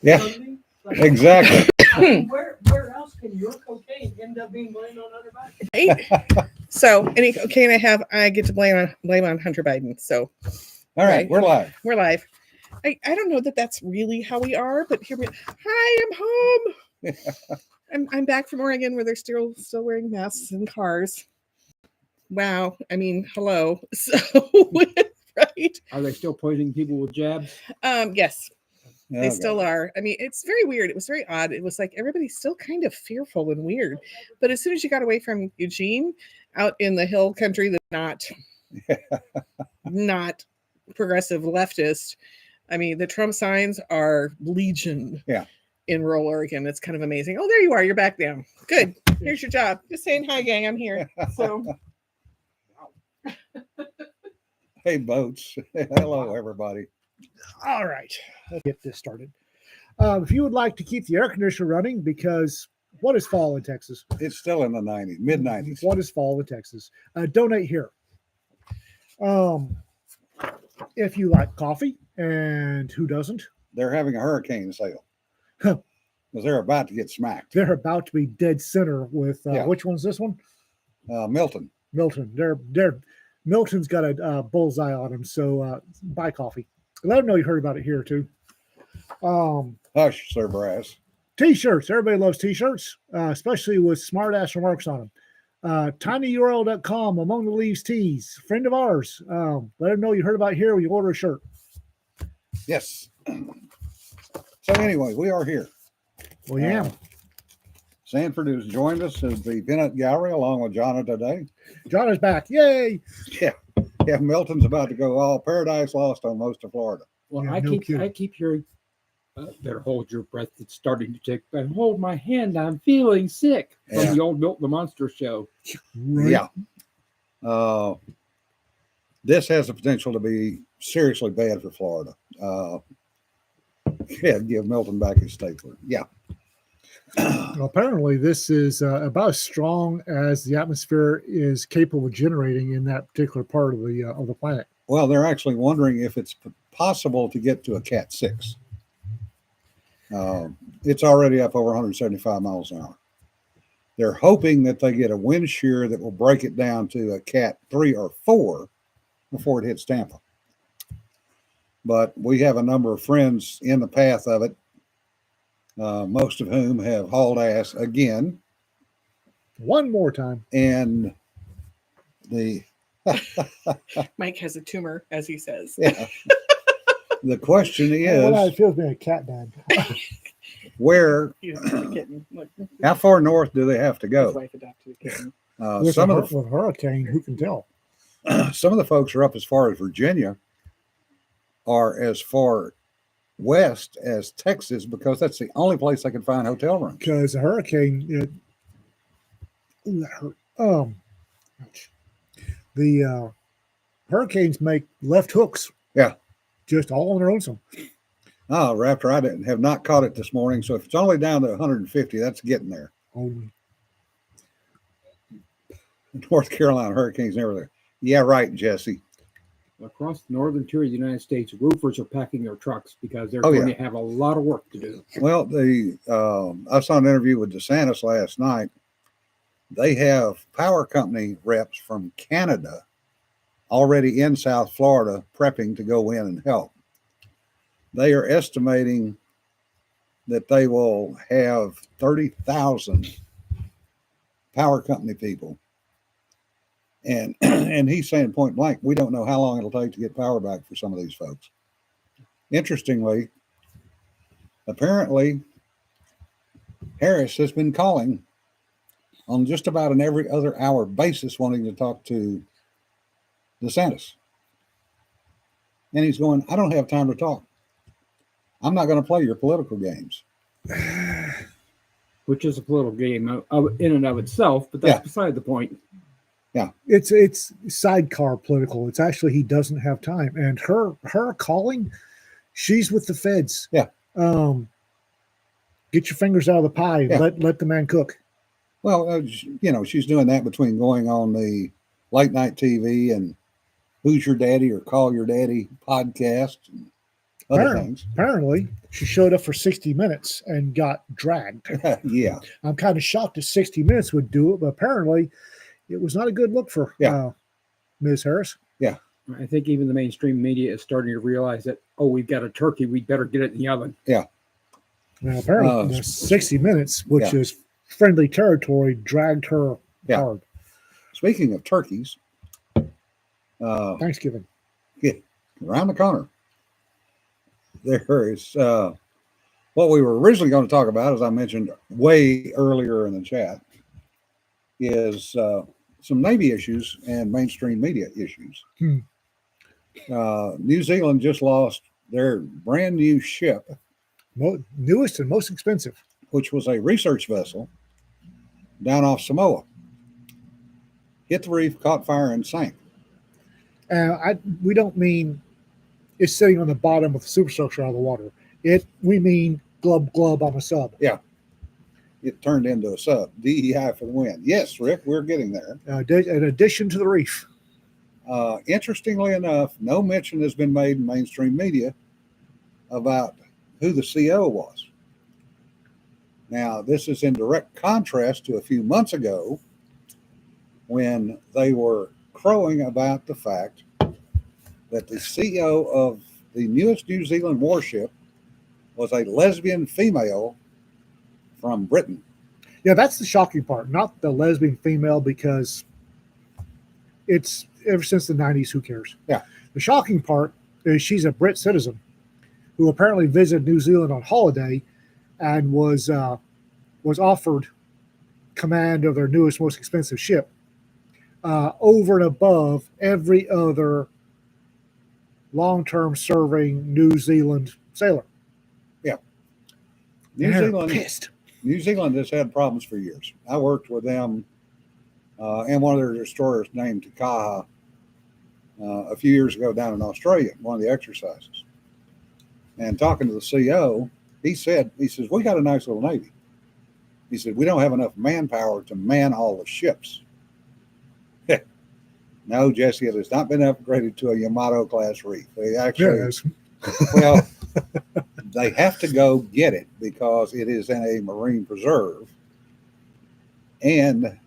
Yeah, Sunday. Like, exactly. I mean, where else can your cocaine end up being blamed on other bodies? Right? So any cocaine I get to blame on Hunter Biden. So All right, okay, we're live. we're live. I don't know that that's really how we are, but here we. Hi, I'm home. I'm back from Oregon where they're still wearing masks in cars. Wow, I mean, hello. So right? Are they still poisoning people with jabs? Yes, they Oh, still God. are. I mean, it's very weird. It was very odd. It was like everybody's still kind of fearful and weird. But as soon as you got away from Eugene, out in the hill country, that's not progressive leftist. I mean, the Trump signs are legion. Yeah. In rural Oregon, it's kind of amazing. Oh, there you are. You're back now. Good. Here's your job. Just saying hi, gang. I'm here. So. Hey, Boats. Hello, everybody. All right, let's get this started. If you would like to keep the air conditioner running, because what is fall in Texas? It's still in the 90s, mid 90s. What is fall in Texas? Donate here. If you like coffee, and who doesn't? They're having a hurricane sale Huh. because they're about to get smacked. They're about to be dead center with Yeah. which one's this one? Milton. Milton. They're Milton's got a bullseye on him. So buy coffee. Let them know you heard about it here too. Hush, Sir Brass. T-shirts. Everybody loves T-shirts, especially with smart ass remarks on them. tinyurl.com, Among the Leaves Tees, friend of ours. Let them know you heard about it here when you order a shirt. Yes. So anyway, we are here. Well, yeah. Sanford has joined us at the Peanut Gallery along with Jonna today. John is back. Yay. Yeah, Milton's about to go all paradise lost on most of Florida. Well, Yeah, I no kidding. keep hearing, better hold your breath. It's starting to take. But hold my hand. I'm feeling sick Yeah. from the old Milton the Monster show. Right. Yeah. This has the potential to be seriously bad for Florida. Give Milton back his stapler. Yeah. Well, apparently, this is about as strong as the atmosphere is capable of generating in that particular part of the planet. Well, they're actually wondering if it's possible to get to a Cat 6. It's already up over 175 miles an hour. They're hoping that they get a wind shear that will break it down to a Cat 3 or 4 before it hits Tampa. But we have a number of friends in the path of it, most of whom have hauled ass again. One more time. And the Mike has a tumor, as he says. yeah, the question Well, it is, feels being a cat dad. where, He adopted a kitten. Look, how far north do they have to his go? wife adopted a kitten. With Some a, of with hurricane, who can tell? some of the folks are up as far as Virginia, are as far west as Texas, because that's the only place they can find hotel rooms. Because a hurricane, ooh, that hurt. Ouch. The hurricanes make left hooks. Yeah. Just all on their own. Some. Oh, Raptor, I have not caught it this morning. So if it's only down to 150, that's getting there. Only. North Carolina hurricanes never there. Yeah, right, Jesse. Across the northern tier of the United States, roofers are packing their trucks because they're Oh, going yeah. to have a lot of work to do. Well, I saw an interview with DeSantis last night. They have power company reps from Canada already in South Florida prepping to go in and help. They are estimating that they will have 30,000 power company people. And and he's saying point blank, we don't know how long it'll take to get power back for some of these folks. Interestingly, apparently, Harris has been calling on just about an every other hour basis, wanting to talk to DeSantis. And he's going, I don't have time to talk. I'm not going to play your political games. Which is a political game in and of itself, but that's Yeah. beside the point. It's sidecar political. It's actually he doesn't have time, and her calling, she's with the feds. Yeah. Get your fingers out of the pie. And Yeah. let the man cook. Well, she's doing that between going on the late night TV and Who's Your Daddy or Call Your Daddy podcast and other Apparently, things. apparently, she showed up for 60 minutes and got dragged. Yeah. I'm kind of shocked that 60 minutes would do it, but apparently it was not a good look for Ms. Harris. I think even the mainstream media is starting to realize that, oh, we've got a turkey, we better get it in the oven. Now, apparently, the 60 minutes, which is friendly territory, dragged her hard. Speaking of turkeys, Thanksgiving. around the corner, there is what we were originally going to talk about, as I mentioned way earlier in the chat, is some Navy issues and mainstream media issues. New Zealand just lost their brand new ship, Newest and most expensive. which was a research vessel down off Samoa. Hit the reef, caught fire, and sank. We don't mean it's sitting on the bottom of the superstructure out of the water. We mean glub on a sub. It turned into a sub. DEI for the win. Yes, Rick, we're getting there. In addition to the reef. Interestingly enough, no mention has been made in mainstream media about who the CO was. Now, this is in direct contrast to a few months ago when they were crowing about the fact that the CEO of the newest New Zealand warship was a lesbian female from Britain. Yeah, that's the shocking part. Not the lesbian female, because it's ever since the 90s, who cares? Yeah. The shocking part is she's a Brit citizen who apparently visited New Zealand on holiday and was offered command of their newest, most expensive ship over and above every other long-term serving New Zealand sailor. New Zealand has had problems for years. I worked with them and one of their destroyers named Takaha a few years ago down in Australia, one of the exercises. And talking to the CO, he says, we got a nice little Navy. He said, we don't have enough manpower to man all the ships. No, Jesse, it has not been upgraded to a Yamato class reef. They actually, well, they have to go get it because it is in a marine preserve. And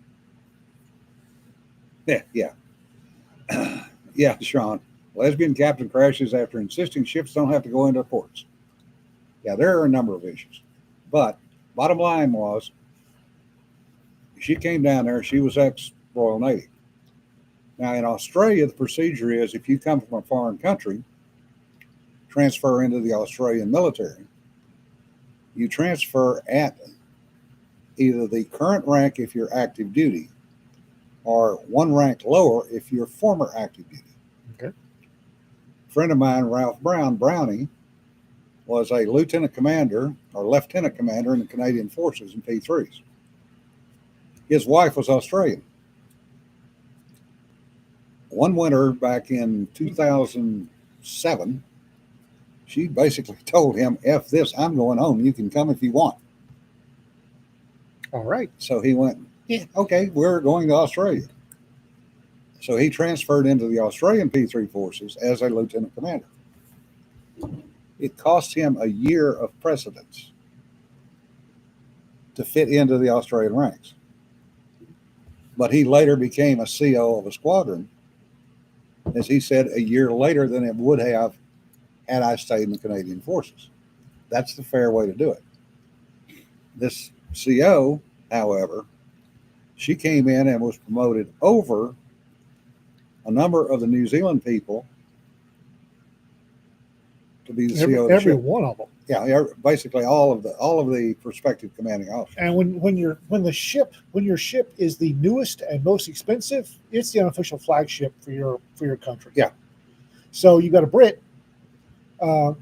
yeah, Sean, lesbian captain crashes after insisting ships don't have to go into ports. Yeah, there are a number of issues. But bottom line was, she came down there, she was ex-Royal Navy. Now, in Australia, the procedure is if you come from a foreign country, transfer into the Australian military, you transfer at either the current rank if you're active duty or one rank lower if you're former active duty. Okay. A friend of mine, Ralph Brownie, was a lieutenant commander or lieutenant commander in the Canadian Forces in P3s. His wife was Australian. One winter back in 2007, she basically told him, F this, I'm going home. You can come if you want. All right. So he went, yeah, okay, we're going to Australia. So he transferred into the Australian P3 forces as a lieutenant commander. It cost him a year of precedence to fit into the Australian ranks. But he later became a CO of a squadron, as he said, a year later than it would have had I stayed in the Canadian Forces. That's the fair way to do it. This CO, however, she came in and was promoted over a number of the New Zealand people to be the CO of the Every ship. one of them. Yeah, basically all of the prospective commanding officers. And when your ship is the newest and most expensive, it's the unofficial flagship for your country. Yeah. So you got a Brit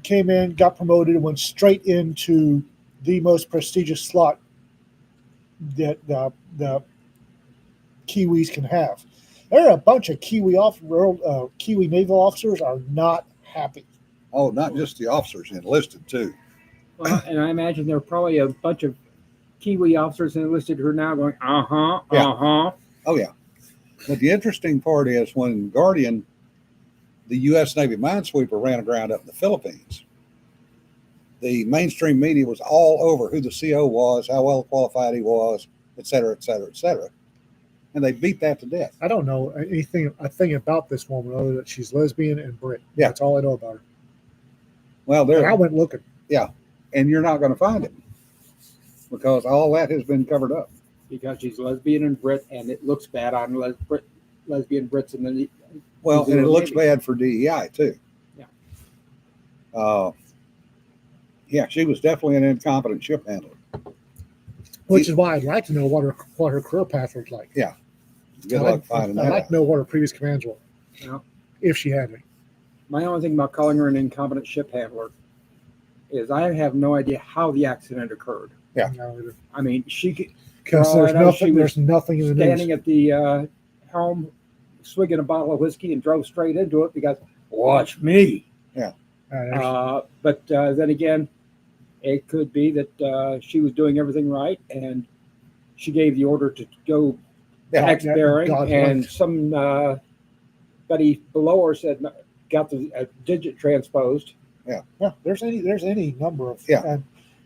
came in, got promoted, and went straight into the most prestigious slot that the Kiwis can have. There are a bunch of Kiwi naval officers are not happy. Oh, not just the officers enlisted too. Well, and I imagine there are probably a bunch of Kiwi officers enlisted who are now going, Yeah. Oh yeah. But the interesting part is when Guardian, the U.S. Navy minesweeper, ran aground up in the Philippines, the mainstream media was all over who the CO was, how well qualified he was, et cetera, et cetera, et cetera. And they beat that to death. I don't know anything a thing about this woman other than she's lesbian and Brit. Yeah. That's all I know about her. Well, And I there, went looking. and you're not going to find him because all that has been covered up. Because she's lesbian and Brit, and it looks bad on lesbian Brits in the. Well, and it New looks Zealand bad for DEI too. Yeah. Yeah, she was definitely an incompetent ship handler. Which is why I'd like to know what her career path looked like. Good luck finding I'd that like out. to know what her previous commands were, Yeah. if she had any. My only thing about calling her an incompetent ship handler is I have no idea how the accident occurred. Yeah. I mean, she could Because For all I know, she was there's nothing in the standing news. at the helm, swigging a bottle of whiskey, and drove straight into it because watch me. But then again, it could be that she was doing everything right, and she gave the order to go Yeah. X bearing, God and liked. somebody below her said got the digit transposed. Yeah, there's any number of Yeah.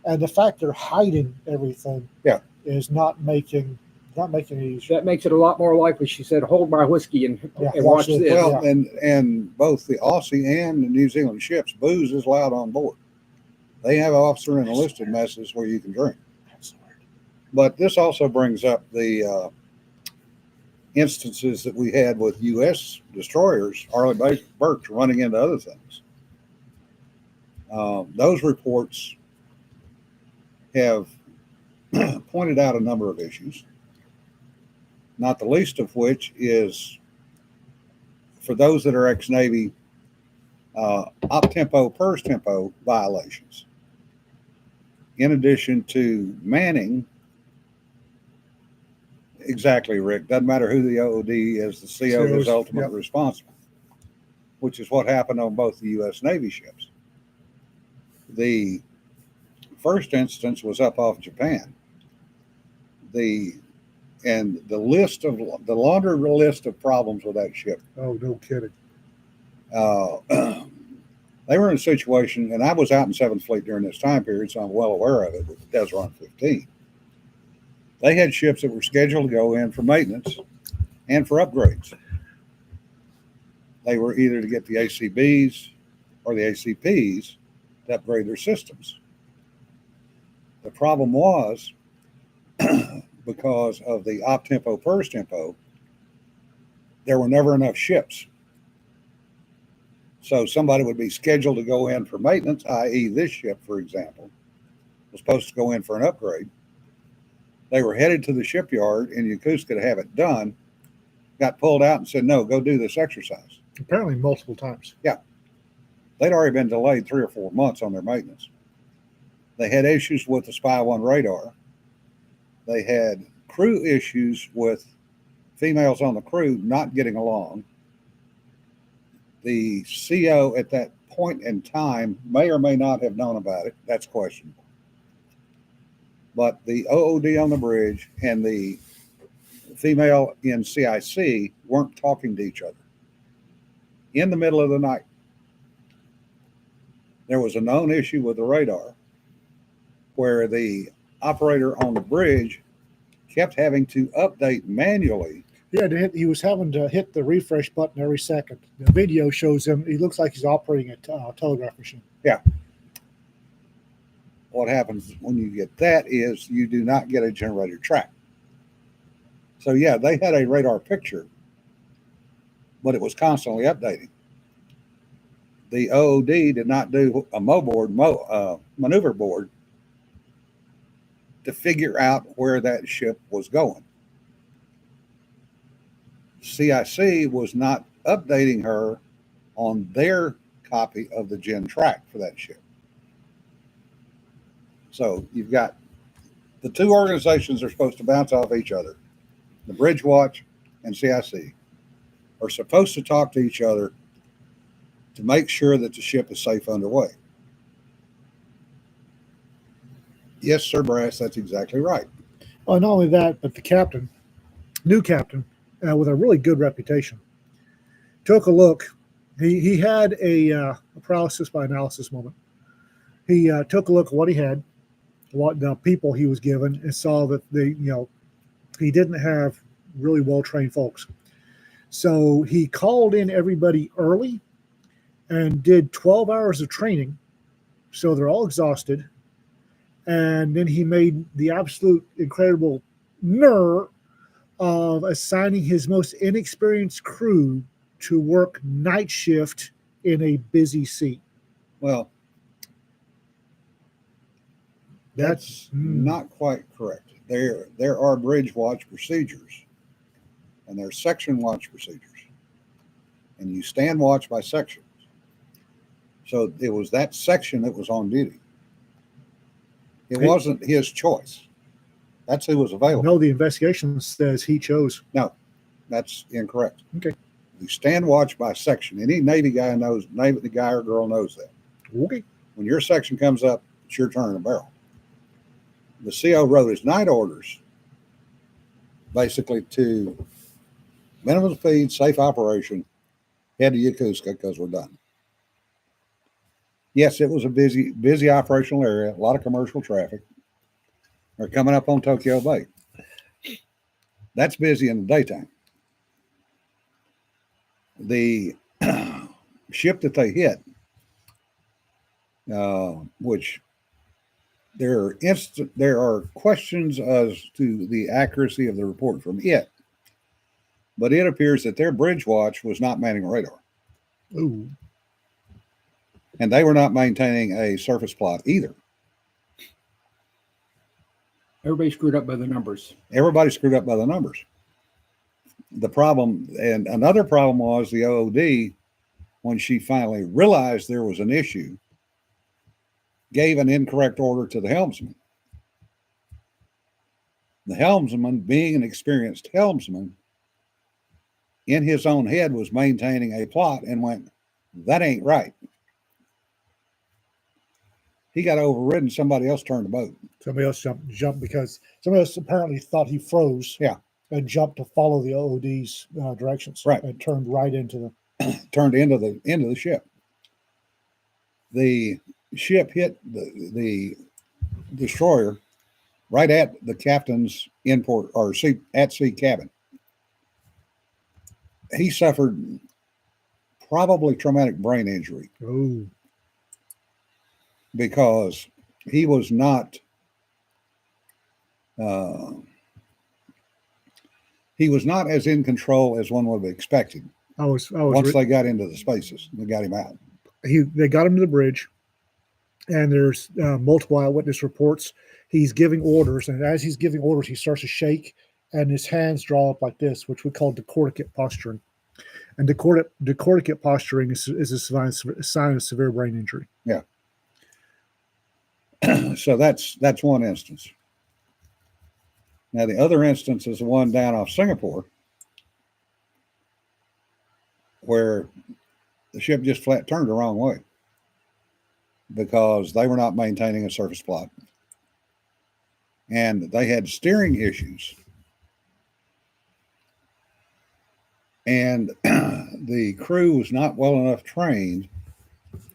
and the fact they're hiding everything Yeah. is not making it easier. That makes it a lot more likely. She said, "Hold my whiskey and, Yeah, and watch watch this. this." Well, and both the Aussie and the New Zealand ships, booze is allowed on board. They have officer and enlisted messes where you can drink. But this also brings up the instances that we had with U.S. destroyers, Arleigh Burke, running into other things. Those reports have pointed out a number of issues, not the least of which is, for those that are ex-Navy, op-tempo, PERS tempo violations. In addition to manning, exactly, Rick, doesn't matter who the OOD is, the CO is COs, ultimately yep. responsible, which is what happened on both the U.S. Navy ships. The first instance was up off Japan. The list of the laundry list of problems with that ship. Oh, no kidding. They were in a situation, and I was out in 7th Fleet during this time period, so I'm well aware of it with the Desron 15. They had ships that were scheduled to go in for maintenance and for upgrades. They were either to get the ACBs or the ACPs to upgrade their systems. The problem was, because of the op-tempo, PERS tempo, there were never enough ships. So somebody would be scheduled to go in for maintenance, i.e. this ship, for example, was supposed to go in for an upgrade. They were headed to the shipyard in Yokosuka to have it done, got pulled out and said, no, go do this exercise. Apparently multiple times. They'd already been delayed 3 or 4 months on their maintenance. They had issues with the Spy 1 radar. They had crew issues with females on the crew not getting along. The CO at that point in time may or may not have known about it. That's questionable. But the OOD on the bridge and the female in CIC weren't talking to each other. In the middle of the night, there was a known issue with the radar where the operator on the bridge kept having to update manually. Yeah, he was having to hit the refresh button every second. The video shows him. He looks like he's operating a telegraph machine. What happens when you get that is you do not get a generated track. So yeah, they had a radar picture, but it was constantly updating. The OOD did not do a maneuver board to figure out where that ship was going. CIC was not updating her on their copy of the gen track for that ship. So you've got the two organizations are supposed to bounce off each other. The Bridge Watch and CIC are supposed to talk to each other to make sure that the ship is safe underway. Yes, Sir Brass, that's exactly right. Oh, not only that, but the captain, new captain, with a really good reputation, took a look. He had a paralysis by analysis moment. He took a look at what he had, what the people he was given, and saw that he didn't have really well trained folks. So he called in everybody early and did 12 hours of training. So they're all exhausted. And then he made the absolute incredible nerve of assigning his most inexperienced crew to work night shift in a busy sea. Well, that's not quite correct. There are bridge watch procedures, and there's section watch procedures, and you stand watch by sections. So it was that section that was on duty. It wasn't his choice. That's who was available. No, the investigation says he chose. No, that's incorrect. Okay. You stand watch by section. Any Navy guy knows, Navy guy or girl knows that. Okay. When your section comes up, it's your turn to barrel. The CO wrote his night orders basically to minimum speed, safe operation, head to Yokosuka because we're done. Yes, it was a busy operational area, a lot of commercial traffic. They're coming up on Tokyo Bay. That's busy in the daytime. The ship that they hit, which there are questions as to the accuracy of the report from it, but it appears that their bridge watch was not manning radar. Ooh. And they were not maintaining a surface plot either. Everybody screwed up by the numbers. Everybody screwed up by the numbers. The problem, and another problem was the OOD, when she finally realized there was an issue, gave an incorrect order to the helmsman. The helmsman, being an experienced helmsman, in his own head was maintaining a plot and went, that ain't right. He got overridden. Somebody else turned the boat. Somebody else jumped because somebody else apparently thought he froze. Yeah. And jumped to follow the OOD's directions. Right. And turned right into the ship. The ship hit the destroyer right at the captain's import or at sea cabin. He suffered probably traumatic brain injury. Oh. Because he was not as in control as one would have expected. Once they got into the spaces, they got him out. They got him to the bridge, and there's multiple eyewitness reports. He's giving orders, and as he's giving orders, he starts to shake, and his hands draw up like this, which we call decorticate posturing. And decorticate posturing is a sign of severe brain injury. Yeah. So that's one instance. Now the other instance is the one down off Singapore, where the ship just flat turned the wrong way because they were not maintaining a surface plot, and they had steering issues, and the crew was not well enough trained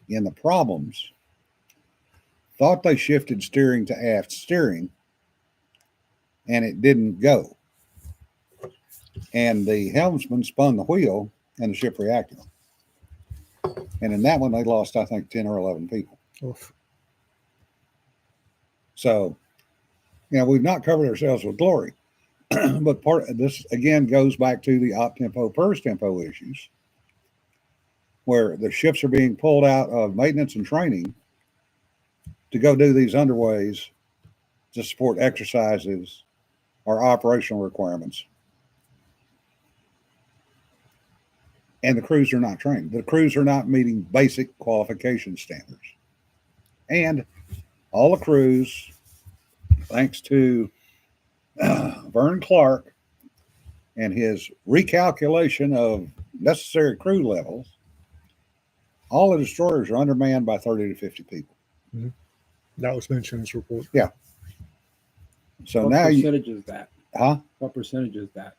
in the problems. Thought they shifted steering to aft steering, and it didn't go. And the helmsman spun the wheel, and the ship reacted. And in that one, they lost, I think, 10 or 11 people. Oof. So, we've not covered ourselves with glory. But part of this, again, goes back to the op-tempo, pers tempo issues, where the ships are being pulled out of maintenance and training to go do these underways to support exercises or operational requirements. And the crews are not trained. The crews are not meeting basic qualification standards. And all the crews, thanks to Vern Clark and his recalculation of necessary crew levels, all the destroyers are undermanned by 30 to 50 people. Mm-hmm. That was mentioned in this report. Yeah. So What now percentage is that? Huh? What percentage is that?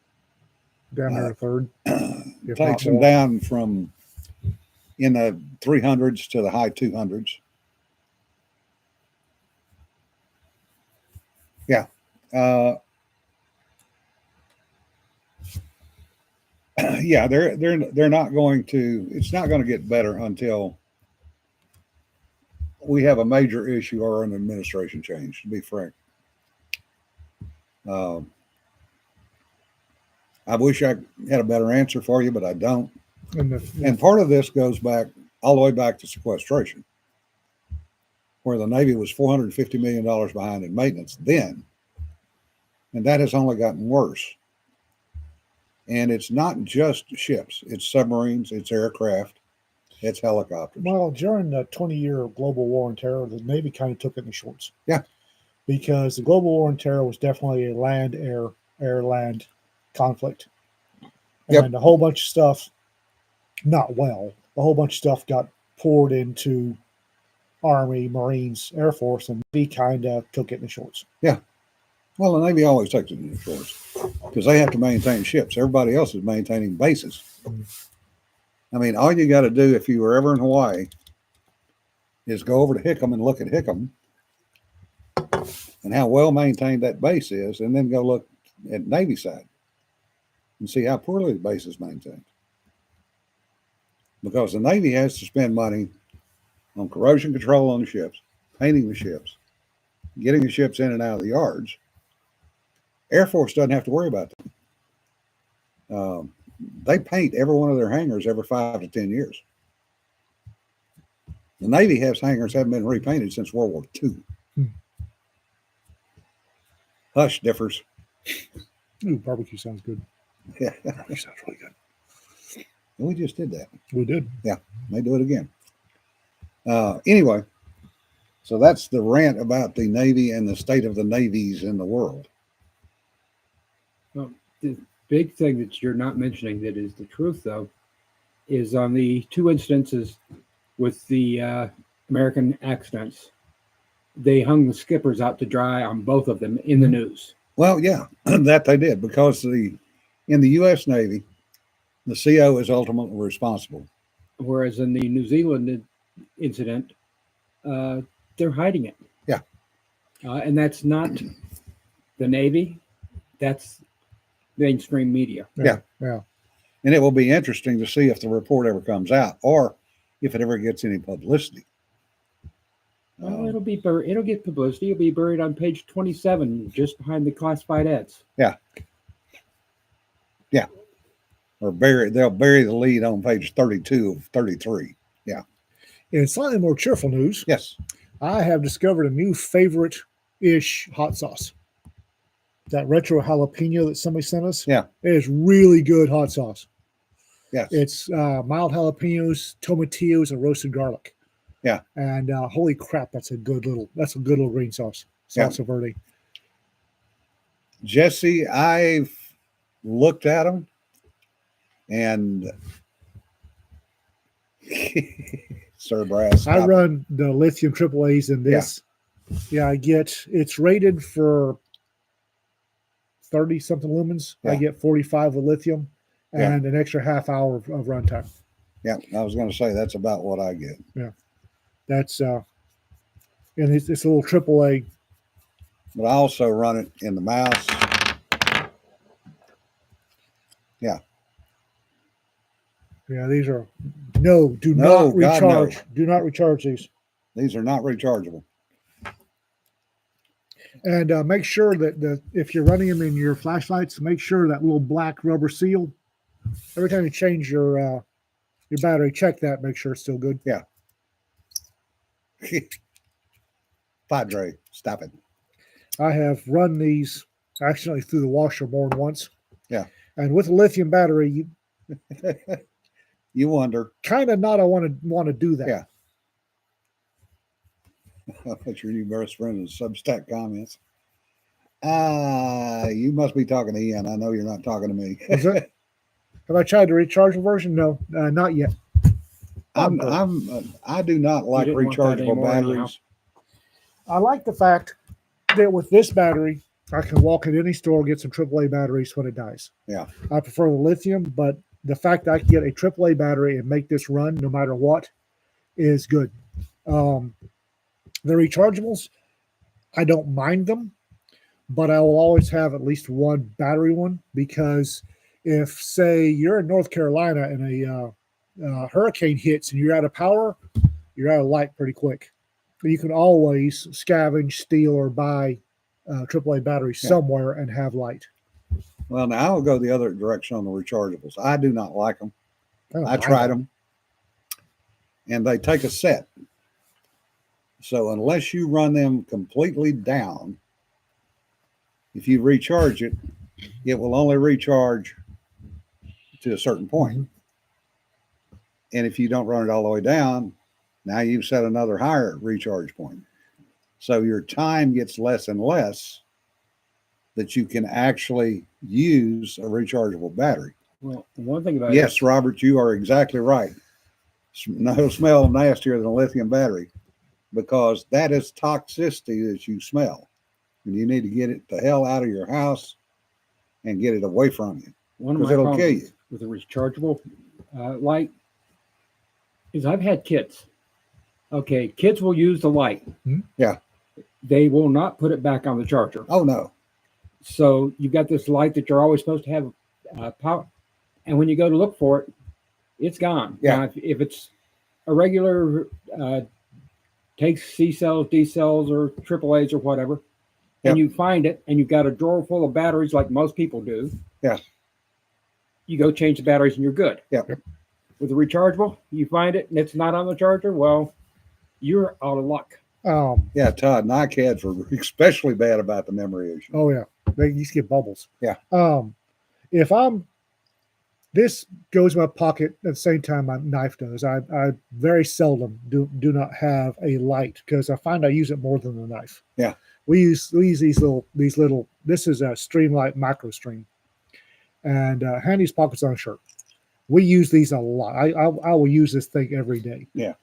Down there a third. If Takes not them more. down from in the 300s to the high 200s. Uh, yeah, they're not going to. It's not going to get better until we have a major issue or an administration change. To be frank, um, I wish I had a better answer for you, but I don't. And part of this goes back all the way back to sequestration, where the Navy was $450 million behind in maintenance then, and that has only gotten worse. And it's not just ships; it's submarines, it's aircraft, it's helicopters. Well, during the 20-year global war on terror, the Navy kind of took it in the shorts. Yeah. Because the global war on terror was definitely a land, air, land conflict. Yep. And a whole bunch of stuff, not well, a whole bunch of stuff got poured into Army, Marines, Air Force, and Navy kind of took it in the shorts. Well, the Navy always takes it in the shorts because they have to maintain ships. Everybody else is maintaining bases. I mean, all you got to do if you were ever in Hawaii is go over to Hickam and look at Hickam and how well maintained that base is, and then go look at Navy side and see how poorly the base is maintained. Because the Navy has to spend money on corrosion control on the ships, painting the ships, getting the ships in and out of the yards. Air Force doesn't have to worry about that. They paint every one of their hangars every 5 to 10 years. The Navy has hangars that haven't been repainted since World War II. Hush differs. Ooh, barbecue sounds good. Yeah, Barbecue sounds really good. we just did that. We did. May do it again. Anyway, so that's the rant about the Navy and the state of the navies in the world. Well, the big thing that you're not mentioning that is the truth, though, is on the 2 instances with the American accidents, they hung the skippers out to dry on both of them in the news. Well, yeah, that they did because in the U.S. Navy, the CO is ultimately responsible. Whereas in the New Zealand incident, they're hiding it. Yeah. And that's not the Navy, that's mainstream media. Yeah. Yeah. And it will be interesting to see if the report ever comes out or if it ever gets any publicity. Well, it'll get publicity. It'll be buried on page 27, just behind the classified ads. Or they'll bury the lead on page 32 of 33. In slightly more cheerful news, Yes. I have discovered a new favorite-ish hot sauce. That retro jalapeno that somebody sent us. Yeah. It is really good hot sauce. Yes. It's mild jalapenos, tomatillos, and roasted garlic. Yeah. And holy crap, that's a good little green sauce. Salsa verde. Jesse, I've looked at them and Sir Brass. I run the lithium AAAs in this. Yeah, it's rated for 30 something lumens. Yeah. I get 45 with lithium Yeah. and an extra half hour of runtime. Yeah, I was going to say that's about what I get. That's and it's a little AAA. But I also run it in the mouse. Yeah, these are do No, not God, no. recharge. Do not recharge these. These are not rechargeable. And make sure that if you're running them in your flashlights, make sure that little black rubber seal. Every time you change your battery, check that. Make sure it's still good. Padre, stop it. I have run these accidentally through the washer more than once. Yeah. And with a lithium battery, you You wonder. kind of not want to do that. Yeah. What's your new best friend in the Substack comments? You must be talking to Ian. I know you're not talking to me. Is it? Have I tried the rechargeable version? No, not yet. I do not like didn't want that rechargeable anymore anyhow. batteries. I like the fact that with this battery, I can walk in any store, get some AAA batteries when it dies. Yeah. I prefer the lithium, but the fact that I can get a AAA battery and make this run no matter what is good. The rechargeables, I don't mind them, but I will always have at least one battery one, because if, say, you're in North Carolina and a hurricane hits and you're out of power, you're out of light pretty quick. You can always scavenge, steal, or buy AAA batteries somewhere and have light. Well, now I'll go the other direction on the rechargeables. I do not like them. don't I mind tried them. them, and they take a set. So unless you run them completely down, if you recharge it, it will only recharge to a certain point. And if you don't run it all the way down, now you've set another higher recharge point. So your time gets less and less that you can actually use a rechargeable battery. Well, one thing about Yes, Robert, you are exactly right. No smell nastier than a lithium battery, because that is toxicity that you smell. And you need to get it the hell out of your house and get it away from you, one of because my it'll problems kill you. with a rechargeable light is I've had kids. Okay, kids will use the light. Yeah. They will not put it back on the charger. Oh, no. So you've got this light that you're always supposed to have power, and when you go to look for it, it's gone. Yeah. Now, if it's a regular takes C cells, D cells, or AAAs or whatever, and you find it, and you've got a drawer full of batteries like most people do. Yeah. You go change the batteries, and you're good. Yeah. With a rechargeable, you find it, and it's not on the charger. Well, you're out of luck. Yeah, Todd and I kids were especially bad about the memory issue. Oh yeah, they used to get bubbles. Yeah. If this goes in my pocket at the same time my knife does. I very seldom do not have a light, because I find I use it more than the knife. Yeah. We use these little. This is a Streamlight Micro Stream, and Handy's pockets on a shirt. We use these a lot. I will use this thing every day. Yeah.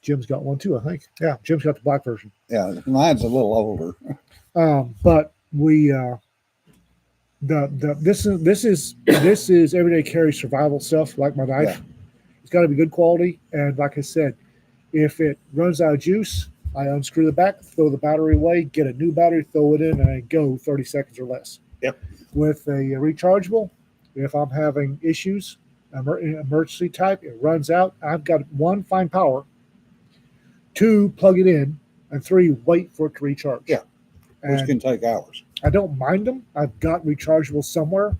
Jim's got one too, I think. Yeah, Jim's got the black version. Yeah, mine's a little older. But we this is everyday carry survival stuff, like my knife. Yeah. It's got to be good quality, and like I said, if it runs out of juice, I unscrew the back, throw the battery away, get a new battery, throw it in, and I go 30 seconds or less. Yep. With a rechargeable, if I'm having issues, emergency type, it runs out, I've got 1, find power, 2, plug it in, and 3, wait for it to recharge. Yeah. Which And can take hours. I don't mind them. I've got rechargeable somewhere.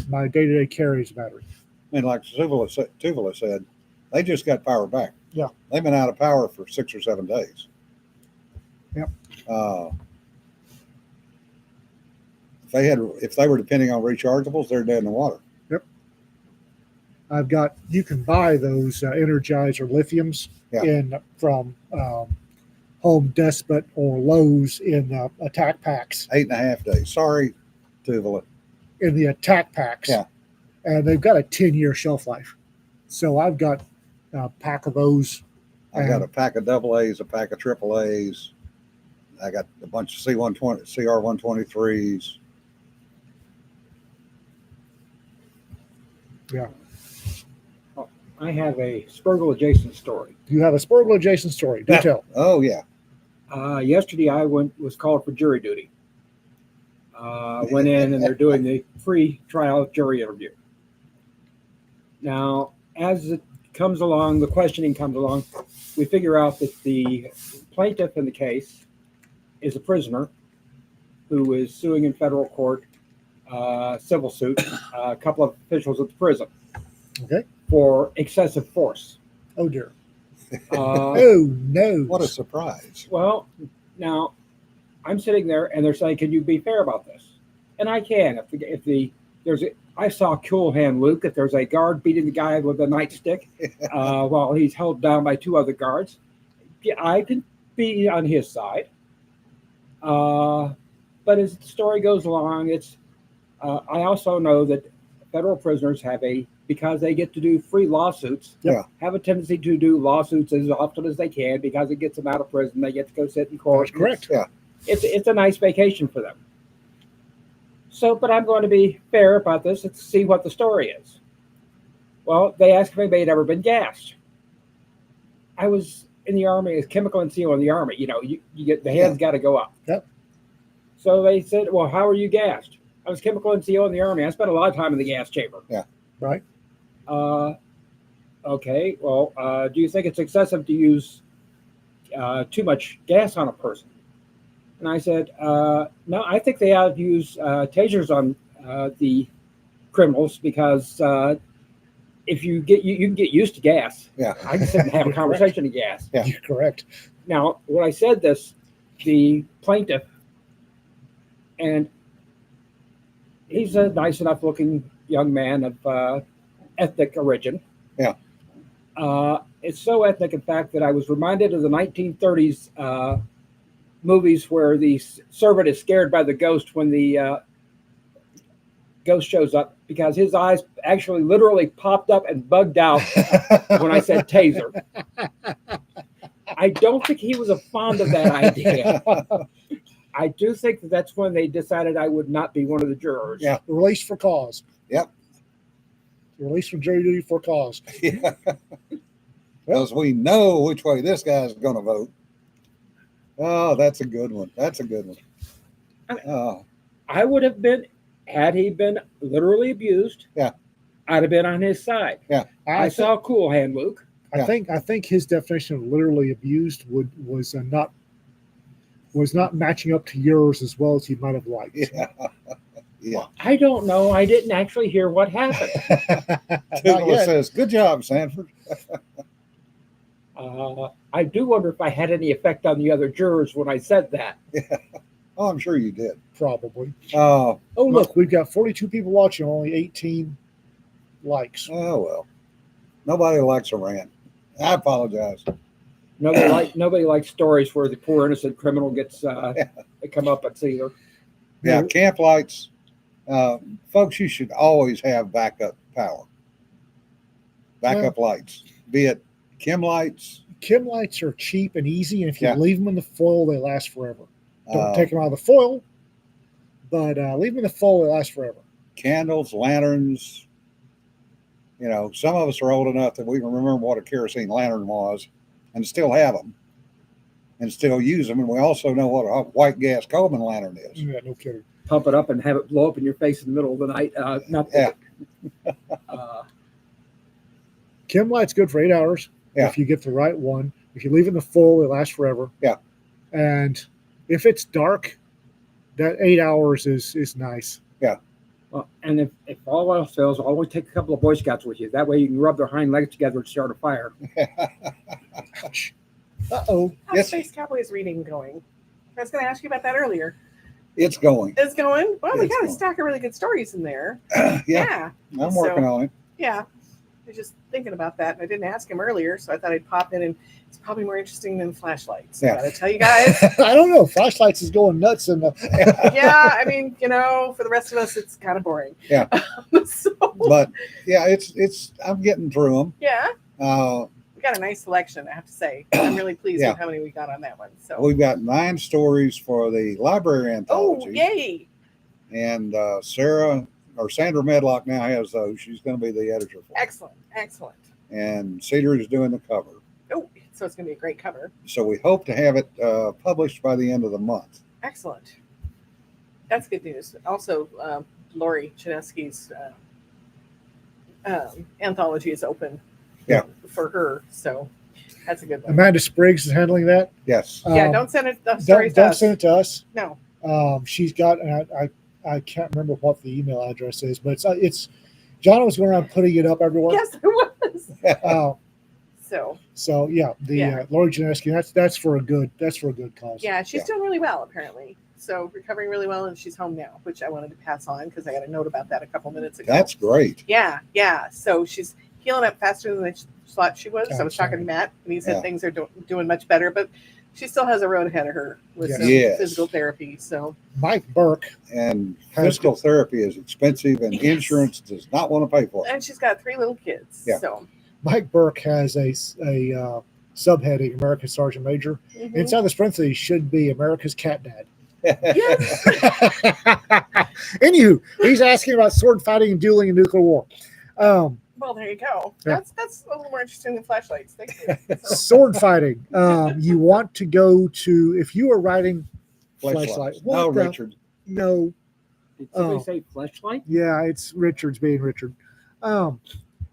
My day-to-day carry is battery. And like Tuvala said, they just got power back. Yeah. They've been out of power for 6 or 7 days. Yep. If they were depending on rechargeables, they're dead in the water. I've got, you can buy those Energizer lithiums from Home Depot or Lowe's in attack packs. 8.5 days. Sorry, Tuvala. In the attack packs. Yeah. And they've got a 10-year shelf life. So I've got a pack of those. I got a pack of AA's, a pack of AAA's. I got a bunch of CR123s. Yeah. I have a Spurgle adjacent story. You have a Spurgle adjacent story. Do tell. Oh, yeah. Yesterday, I was called for jury duty. Went in, and they're doing the free trial jury interview. Now, as it comes along, the questioning comes along, we figure out that the plaintiff in the case is a prisoner who is suing in federal court, civil suit, a couple of officials at the prison. Okay. For excessive force. Oh, dear. Oh, no. What a surprise. Well, now I'm sitting there and they're saying, can you be fair about this? And I can. I saw Cool Hand Luke, if there's a guard beating the guy with a nightstick while he's held down by 2 other guards, I can be on his side. But as the story goes along, I also know that federal prisoners because they get to do free lawsuits, have a tendency to do lawsuits as often as they can because it gets them out of prison. They get to go sit in court. That's correct. Yeah. It's a nice vacation for them. So, but I'm going to be fair about this and see what the story is. Well, they asked if anybody had ever been gassed. I was in the Army as chemical NCO in the Army. You know, you get the hands got to go up. Yep. So they said, well, how are you gassed? I was chemical NCO in the Army. I spent a lot of time in the gas chamber. Right. Okay, well, do you think it's excessive to use too much gas on a person? And I said, no, I think they ought to use tasers on the criminals because if you can get used to gas. Yeah. I can sit and have a conversation to gas. Yeah. You're correct. Now, when I said this, the plaintiff, and he's a nice enough looking young man of ethnic origin. Yeah. It's so ethnic, in fact, that I was reminded of the 1930s movies where the servant is scared by the ghost when the ghost shows up, because his eyes actually literally popped up and bugged out when I said taser. I don't think he was a fond of that idea. I do think that that's when they decided I would not be one of the jurors. Yeah. Released for cause. Yep. Released from jury duty for cause. Because we know which way this guy's going to vote. Oh, that's a good one. That's a good one. Oh, I would have been, had he been literally abused. Yeah. I'd have been on his side. I saw a cool hand, Luke. I think his definition of literally abused was not matching up to yours as well as he might have liked. yeah. Yeah. I don't know. I didn't actually hear what happened. Tugler says, good job, Sanford. I do wonder if I had any effect on the other jurors when I said that. Oh, I'm sure you did. Probably. Oh, Oh, look, we've got 42 people watching, only 18 likes. oh well. Nobody likes a rant. I apologize. Nobody likes stories where the poor innocent criminal gets they come up at either. Yeah, camp lights. Folks, you should always have backup power. Backup lights. Be it chem lights. Chem lights are cheap and easy, and if you Yeah. leave them in the foil, they last forever. Don't uh, take them out of the foil, but leave them in the foil, they last forever. Candles, lanterns. You know, some of us are old enough that we can remember what a kerosene lantern was and still have them and still use them. And we also know what a white gas Coleman lantern is. Yeah, no kidding. Pump it up and have it blow up in your face in the middle of the night. Not that. Chem light's good for 8 hours Yeah. if you get the right one. If you leave it in the full, it lasts forever. Yeah. And if it's dark, that 8 hours is nice. Well, and if all else fails, always take a couple of Boy Scouts with you. That way you can rub their hind legs together and start a fire. Uh-oh. How's Yes. Space Cowboys reading going? I was going to ask you about that earlier. It's going. It's going? Well, we It's got a going. stack of really good stories in there. Yeah, I'm working on it. Yeah. I was just thinking about that, and I didn't ask him earlier, so I thought I'd pop in, and it's probably more interesting than flashlights. Yeah. I gotta tell you guys. I don't know. Flashlights is going nuts. And Yeah, I mean, for the rest of us, it's kind of boring. Yeah. So, But yeah, it's I'm getting through them. yeah, Uh, we got a nice selection, I have to say. I'm really pleased Yeah. with how many we got on that one. So, we've got 9 stories for the library anthology. oh, yay. And Sandra Medlock now has those. She's going to be the editor for it. Excellent. Excellent. And Cedar is doing the cover. Oh, so it's going to be a great cover. So we hope to have it published by the end of the month. Excellent. That's good news. Also, Lori Chinesky's anthology is open Yeah. for her. So that's a good one. Amanda Spriggs is handling that. Yes. Yeah, Um, don't send it the stories to don't us. send it to us. No. She's got, and I can't remember what the email address is, but it's John was going around putting it up everywhere. Yes, it was. Uh, So so yeah, the Yeah. Lori Janeski, that's for a good cause. yeah, she's Yeah. doing really well apparently. So recovering really well, and she's home now, which I wanted to pass on because I got a note about that a couple minutes ago. That's great. Yeah. So she's healing up faster than I thought she was. I was Gotcha. talking to Matt, and he said Yeah. things are doing much better, but she still has a road ahead of her with Yes. some Yes. physical therapy. So Mike Burke, And physical therapy is expensive, and Yes. insurance does not want to pay for it. and she's got 3 little kids. Yeah. So Mike Burke has a subheading American Sergeant Major. mhm. Inside the parentheses should be America's Cat Dad. Yes. Anywho, he's asking about sword fighting and dueling in nuclear war. Well, there you go. Yeah. That's a little more interesting than flashlights. Thank you. So, Sword fighting. You want to go to, if you are writing Fleshlight. What No, the- Richard. No, Did somebody Oh. say fleshlight? yeah, it's Richard's being Richard.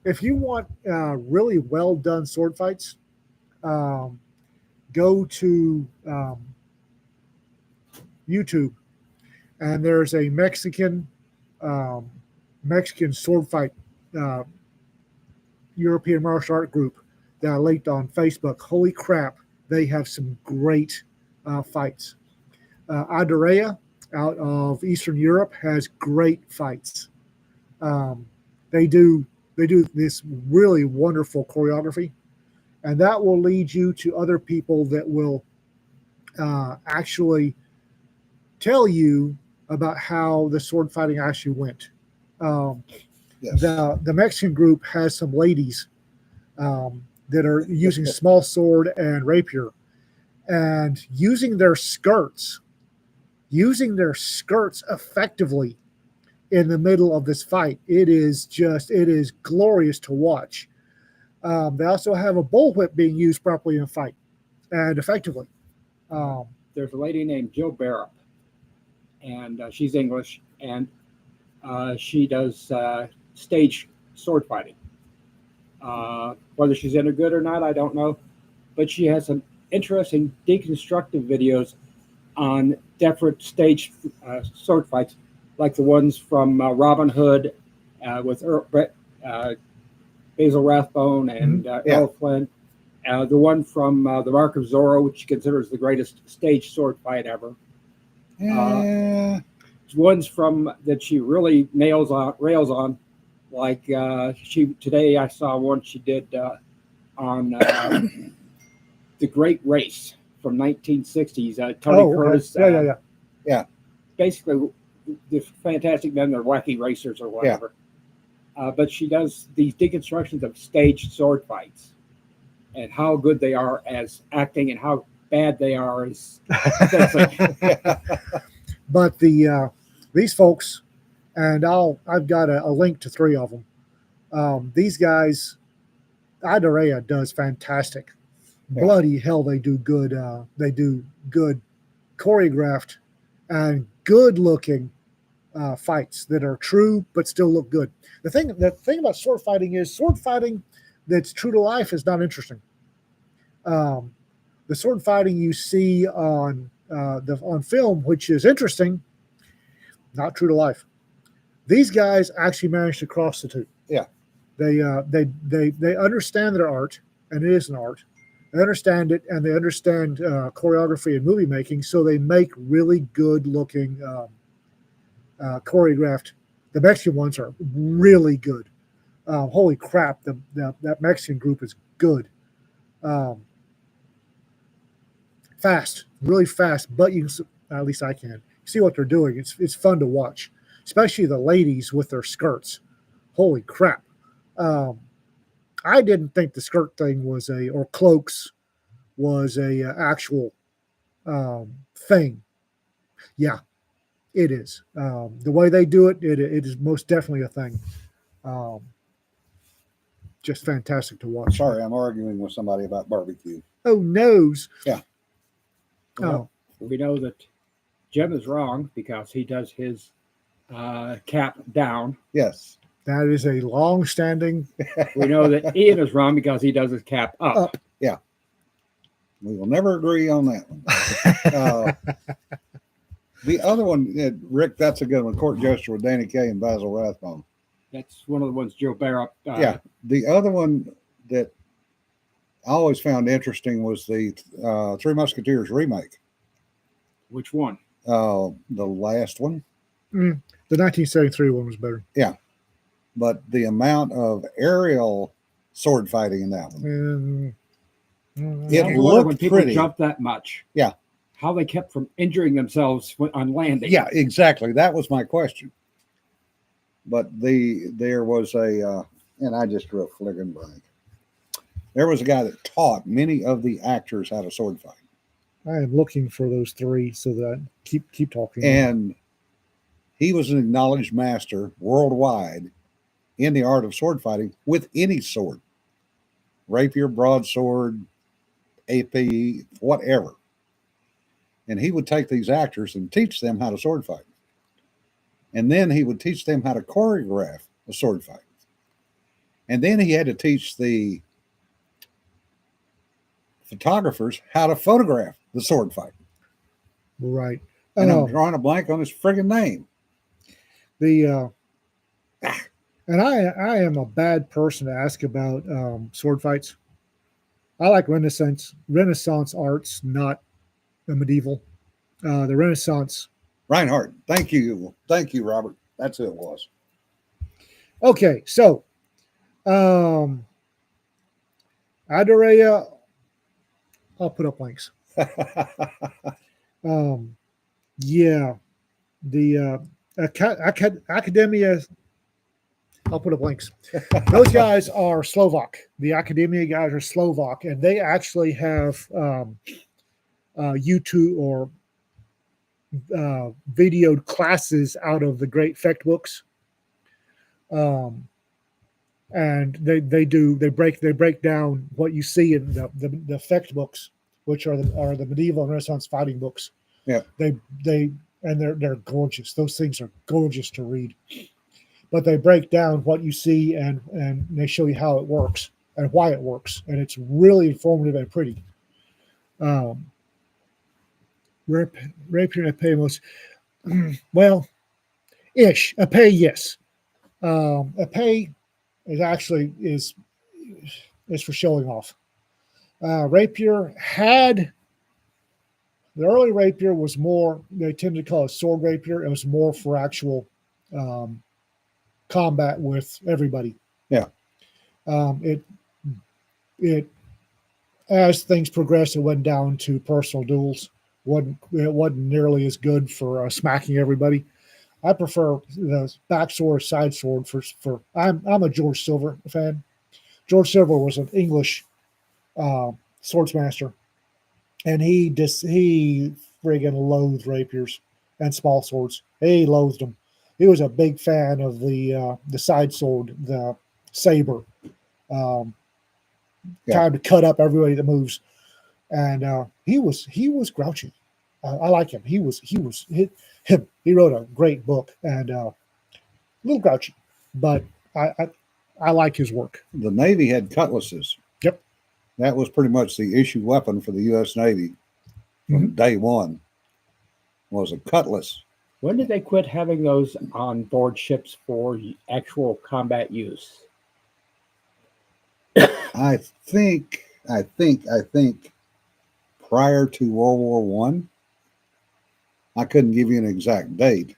If you want really well done sword fights, go to YouTube, and there's a Mexican sword fight uh, European martial art group that I linked on Facebook. Holy crap, they have some great fights. Adarea out of Eastern Europe has great fights. They do this really wonderful choreography, and that will lead you to other people that will actually tell you about how the sword fighting actually went. Yes. The Mexican group has some ladies that are using small sword and rapier, and using their skirts effectively in the middle of this fight. It is glorious to watch. They also have a bullwhip being used properly in a fight and effectively. There's a lady named Jill Barrett, and she's English, and she does stage sword fighting. Whether she's any good or not, I don't know, but she has some interesting deconstructive videos on different stage sword fights, like the ones from Robin Hood with Basil Rathbone and Errol Flynn. The one from The Mark of Zorro, which she considers the greatest stage sword fight ever. Yeah. Ones from that she really rails on, like today I saw one she did on The Great Race from 1960s. Tony Curtis. Yeah. Basically, the Fantastic Men, they're wacky racers or whatever. But she does these deconstructions of staged sword fights and how good they are as acting and how bad they are as But these folks, and I've got a link to 3 of them. These guys, Adarea does fantastic. Yeah. Bloody hell, they do good. They do good choreographed and good looking fights that are true but still look good. The thing about sword fighting is sword fighting that's true to life is not interesting. The sword fighting you see on film, which is interesting, not true to life. These guys actually managed to cross the two. Yeah. They understand their art, and it is an art. They understand it, and they understand choreography and movie making, so they make really good looking choreographed. The Mexican ones are really good. Holy crap, that Mexican group is good. Fast, really fast, but you can, at least I can see what they're doing. It's fun to watch, especially the ladies with their skirts. Holy crap. I didn't think the skirt thing or cloaks was a actual thing. Yeah, it is. The way they do it, it is most definitely a thing. Just fantastic to watch. Sorry, I'm arguing with somebody about barbecue. Oh, nose. Yeah. Oh, we know that Jim is wrong because he does his cap down. Yes. that is a long-standing. We know that Ian is wrong because he does his cap up. Up. We will never agree on that one. The other one, Rick, that's a good one. Court Jester with Danny Kaye and Basil Rathbone. That's one of the ones Joe Barrett. Yeah. The other one that I always found interesting was the Three Musketeers remake. Which one? The last one. The 1973 one was better. But the amount of aerial sword fighting in that one. It I wonder looked when people pretty. jump that much. Yeah. How they kept from injuring themselves on landing. Yeah, exactly. That was my question. But there was a, and I just drew a fligging blank. There was a guy that taught many of the actors how to sword fight. I am looking for those 3 so that I keep talking. And he was an acknowledged master worldwide in the art of sword fighting with any sword. Rapier, broadsword, AP, whatever. And he would take these actors and teach them how to sword fight. And then he would teach them how to choreograph a sword fight. And then he had to teach the photographers how to photograph the sword fight. Right. And I'm drawing a blank on his friggin' name. And I am a bad person to ask about sword fights. I like Renaissance arts, not the medieval. The Renaissance. Reinhardt. Thank you, Robert. That's who it was. Okay, so Adorea, I'll put up links. Yeah, the Academia, I'll put up links. Those guys are Slovak. The Academia guys are Slovak, and they actually have YouTube or videoed classes out of the Great Fecht books. And they break down what you see in the Fecht books, which are the medieval and Renaissance fighting books. Yeah. They're gorgeous. Those things are gorgeous to read. But they break down what you see and they show you how it works and why it works. And it's really informative and pretty. Rapier and Epee most, well, ish. Epee, yes. Epee is for showing off. Rapier had, the early rapier was more, they tended to call it sword rapier. It was more for actual combat with everybody. Yeah. It as things progressed, it went down to personal duels. It wasn't nearly as good for smacking everybody. I prefer the back sword, side sword for I'm a George Silver fan. George Silver was an English swordsmaster, and he friggin' loathed rapiers and small swords. He loathed them. He was a big fan of the side sword, the saber. Time to cut up everybody that moves, and he was grouchy. I like him. He wrote a great book and a little grouchy, but I like his work. The Navy had cutlasses. Yep. That was pretty much the issue weapon for the U.S. Navy from day one, was a cutlass. When did they quit having those on board ships for actual combat use? I think prior to World War One. I couldn't give you an exact date.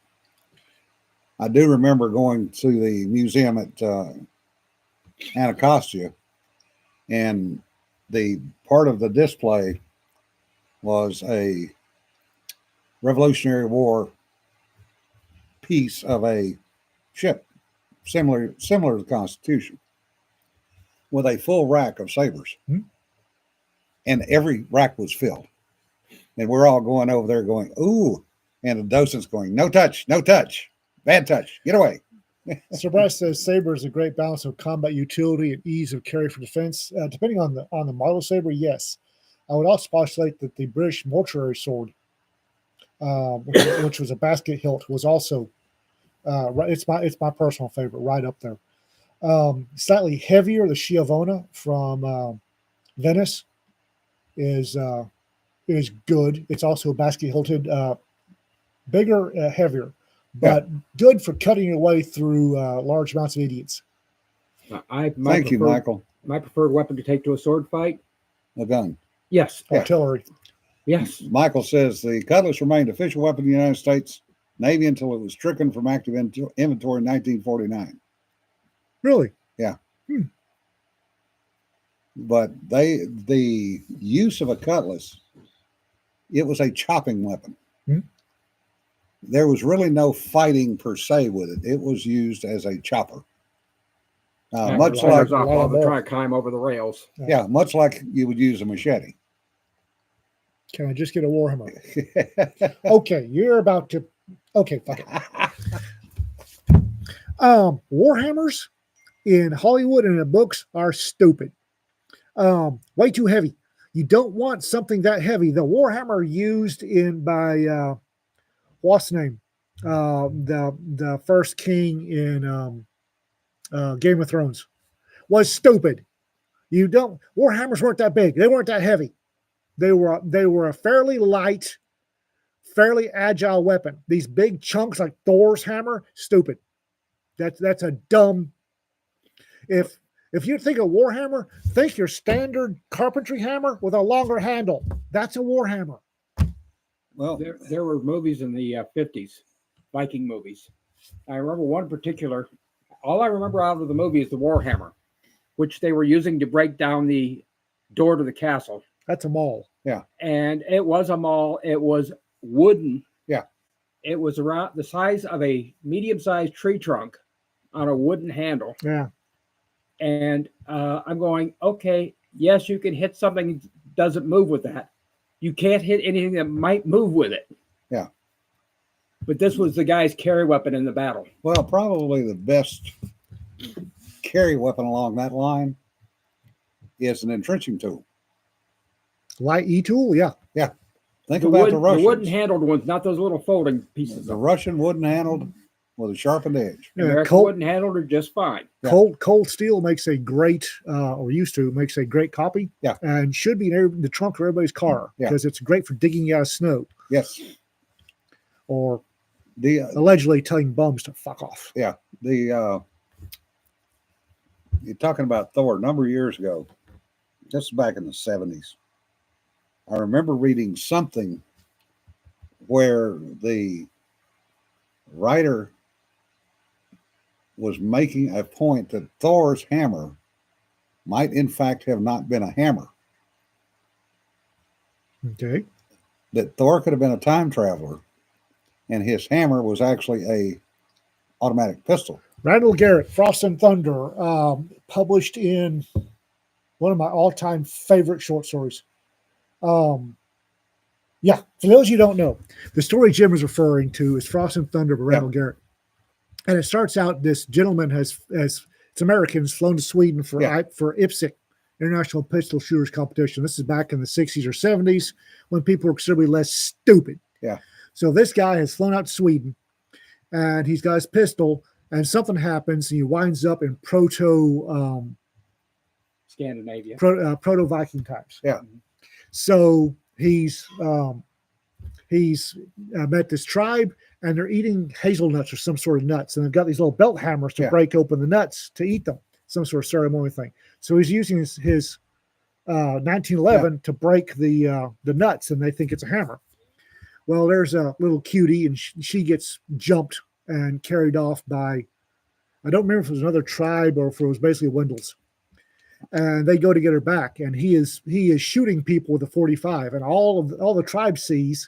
I do remember going to the museum at Anacostia, and the part of the display was a Revolutionary War piece of a ship, similar to the Constitution, with a full rack of sabers. And every rack was filled. And we're all going over there going, ooh. And the docent's going, no touch, bad touch, get away. Sir Bryce says saber is a great balance of combat utility and ease of carry for defense. Depending on the model saber, yes. I would also postulate that the British mortuary sword, which was a basket hilt, was also it's my personal favorite, right up there. Slightly heavier, the Schiavona from Venice is good. It's also basket hilted, bigger, heavier, but good for cutting your way through large amounts of idiots. Thank you, Michael. My preferred weapon to take to a sword fight? A gun. Yes. Artillery. Yes. Michael says the cutlass remained official weapon of the United States Navy until it was stricken from active inventory in 1949. Really? Yeah. But the use of a cutlass, it was a chopping weapon. There was really no fighting per se with it. It was used as a chopper. Much like while they're trying to climb over the rails. Yeah, much like you would use a machete. Can I just get a Warhammer? Okay, you're about to. Okay, fuck it. Warhammers in Hollywood and in the books are stupid. Way too heavy. You don't want something that heavy. The Warhammer used by what's the name? The first king in Game of Thrones was stupid. You don't Warhammers weren't that big. They weren't that heavy. They were a fairly light, fairly agile weapon. These big chunks like Thor's hammer, stupid. That's a dumb. If you think of Warhammer, think your standard carpentry hammer with a longer handle. That's a Warhammer. Well, There were movies in the 50s, Viking movies. I remember one particular, all I remember out of the movie is the Warhammer, which they were using to break down the door to the castle. That's a maul. And it was a maul. It was wooden. Yeah. It was around the size of a medium-sized tree trunk on a wooden handle. Yeah. And I'm going, okay, yes, you can hit something that doesn't move with that. You can't hit anything that might move with it. Yeah. But this was the guy's carry weapon in the battle. well, probably the best carry weapon along that line is an entrenching tool. Light E tool, yeah. Think about the Russians. The wooden handled ones, not those little folding pieces. The Russian wooden handled with a sharpened edge. American Cold, wooden handled are just fine. Yeah. cold steel makes a great, or used to makes a great copy. Yeah. And should be in the trunk of everybody's car Yeah. because it's great for digging out of snow Yes. or The allegedly telling bums to fuck off. you're talking about Thor a number of years ago, just back in the 70s. I remember reading something where the writer was making a point that Thor's hammer might in fact have not been a hammer, Okay. that Thor could have been a time traveler and his hammer was actually a automatic pistol. Randall Garrett, Frost and Thunder, published in one of my all-time favorite short stories. Yeah, for those you don't know, the story Jim is referring to is Frost and Thunder by Randall Garrett. And it starts out, this gentleman has it's Americans, flown to Sweden for IPSC, International Pistol Shooters Competition. This is back in the 60s or 70s when people were considerably less stupid. Yeah. So this guy has flown out to Sweden and he's got his pistol and something happens and he winds up in Scandinavia. proto Viking times. Yeah. So he's met this tribe and they're eating hazelnuts or some sort of nuts. And they've got these little belt hammers to break open the nuts to eat them, some sort of ceremonial thing. So he's using his 1911 to break the nuts and they think it's a hammer. Well, there's a little cutie and she gets jumped and carried off by, I don't remember if it was another tribe or if it was basically Wendell's. And they go to get her back, and he is shooting people with a 45, and all the tribe sees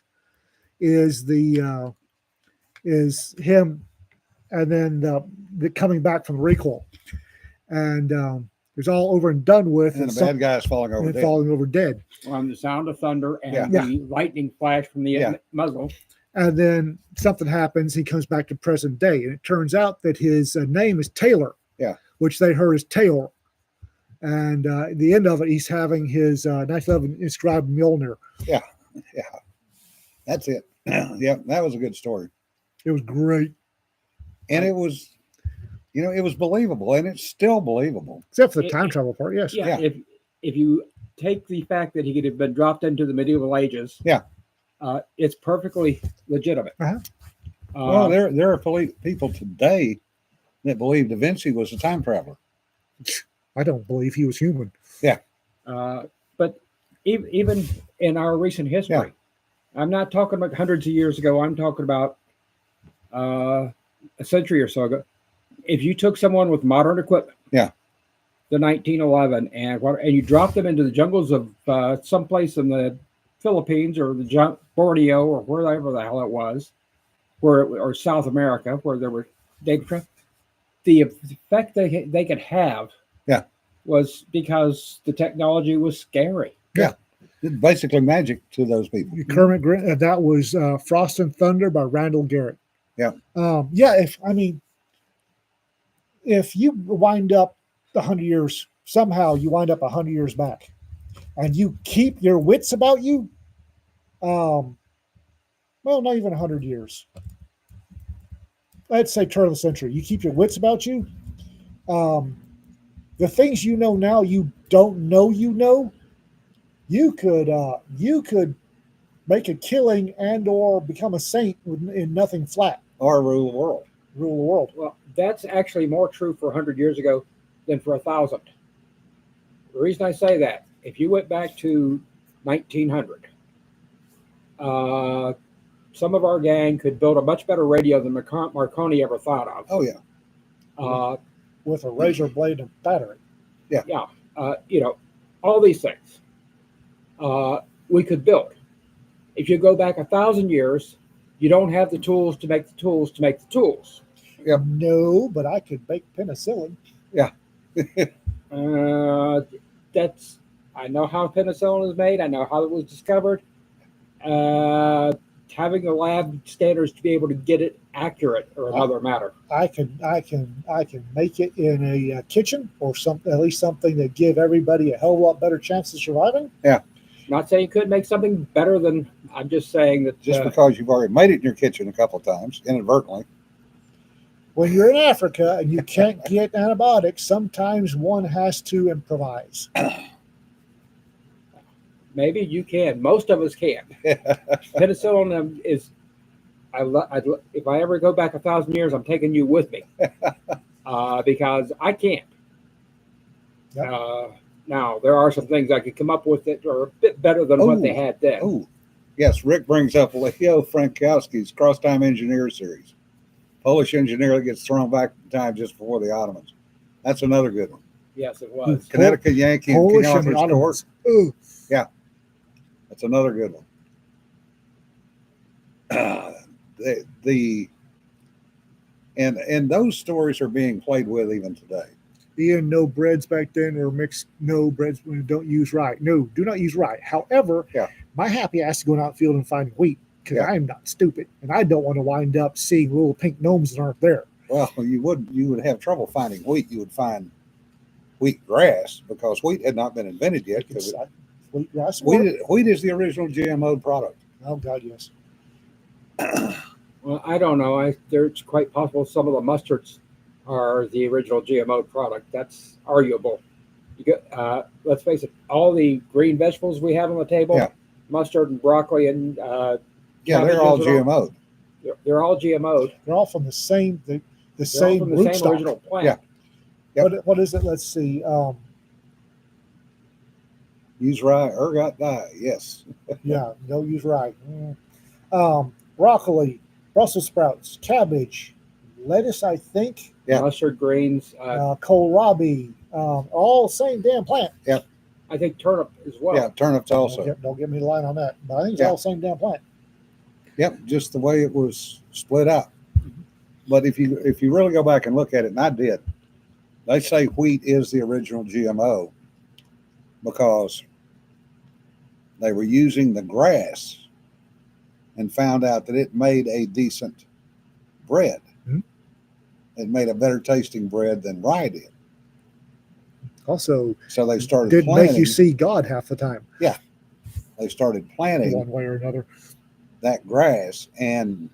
is is him, and then the coming back from the recoil, and it's all over and done with, And the bad guy's falling over dead. falling over dead. On the sound of thunder and Yeah. the lightning flash from the muzzle. And then something happens. He comes back to present day, and it turns out that his name is Taylor. Yeah. Which they heard as Taylor. And at the end of it, he's having his 1911 inscribed Mjolnir. Yeah. That's it. Yeah, that was a good story. It was great, And it was, it was believable, and it's still believable. except for the time travel part. Yes. Yeah. If you take the fact that he could have been dropped into the medieval ages, it's perfectly legitimate. Uh-huh. Well, there are people today that believe Da Vinci was a time traveler. I don't believe he was human. But even in our recent history, I'm not talking about hundreds of years ago. I'm talking about a century or so ago. If you took someone with modern equipment, the 1911, and you dropped them into the jungles of someplace in the Philippines or the Borneo or wherever the hell it was, or South America, where there were the effect they could have was because the technology was scary. It's basically magic to those people. Kermit Grant, that was Frost and Thunder by Randall Garrett. Yeah. If you wind up 100 years, somehow you wind up 100 years back, and you keep your wits about you, well, not even 100 years. Let's say turn of the century. You keep your wits about you. The things you know now you don't know you know. You could make a killing and or become a saint in nothing flat. Or rule the world. Rule the world. Well, that's actually more true for 100 years ago than for 1,000. The reason I say that, if you went back to 1900, some of our gang could build a much better radio than Marconi ever thought of. Oh yeah. With a razor blade and battery. All these things we could build. If you go back 1,000 years, you don't have the tools to make the tools to make the tools. Yep. No, but I could make penicillin. I know how penicillin is made. I know how it was discovered. Having the lab standards to be able to get it accurate or another matter. I can make it in a kitchen or something, at least something that give everybody a hell of a lot better chance of surviving. Not saying you could make something better than. I'm just saying that Just because you've already made it in your kitchen a couple of times inadvertently. When you're in Africa and you can't get antibiotics, sometimes one has to improvise. maybe you can. Most of us can. Penicillin is. If I ever go back 1,000 years, I'm taking you with me because I can't. Yep. Now, there are some things I could come up with that are a bit better than what they had then. Oh, yes. Rick brings up Leo Frankowski's Cross Time Engineer series. Polish engineer that gets thrown back in time just before the Ottomans. That's another good one. Yes, it was. Connecticut Yankee and Polish King and the Arthur's Ottomans. Court. Ooh. That's another good one. And those stories are being played with even today. Ian, no breads back then or mixed, no breads when you don't use rye. No, do not use rye. However, my happy ass is going out in the field and finding wheat because I'm not stupid and I don't want to wind up seeing little pink gnomes that aren't there. Well, you would have trouble finding wheat. You would find wheat grass because wheat had not been invented yet. Because Wheat grass. wheat is the original GMO product. Oh God, yes. Well, I don't know. There's quite possible some of the mustards are the original GMO product. That's arguable. Let's face it, all the green vegetables we have on the table, mustard and broccoli and they're all GMO'd. They're all GMO'd. They're all from the same the They're same all from the root same stock. original plant. Yeah. Yep. What is it? Let's see. Use rye, ergot dye. Yes. Yeah, don't use rye. Broccoli, Brussels sprouts, cabbage, lettuce, I think, Yeah. Mustard greens. kohlrabi, all same damn plant. I think turnip as well. Yeah, turnips also. Don't get me lying on that, but I think it's Yeah. all same damn plant. Yep, just the way it was split out. But if you really go back and look at it, and I did, they say wheat is the original GMO because they were using the grass and found out that it made a decent bread. Mhm. It made a better tasting bread than rye did. Also, So they started didn't planting. make you see God half the time, They started planting one way or another. that grass, and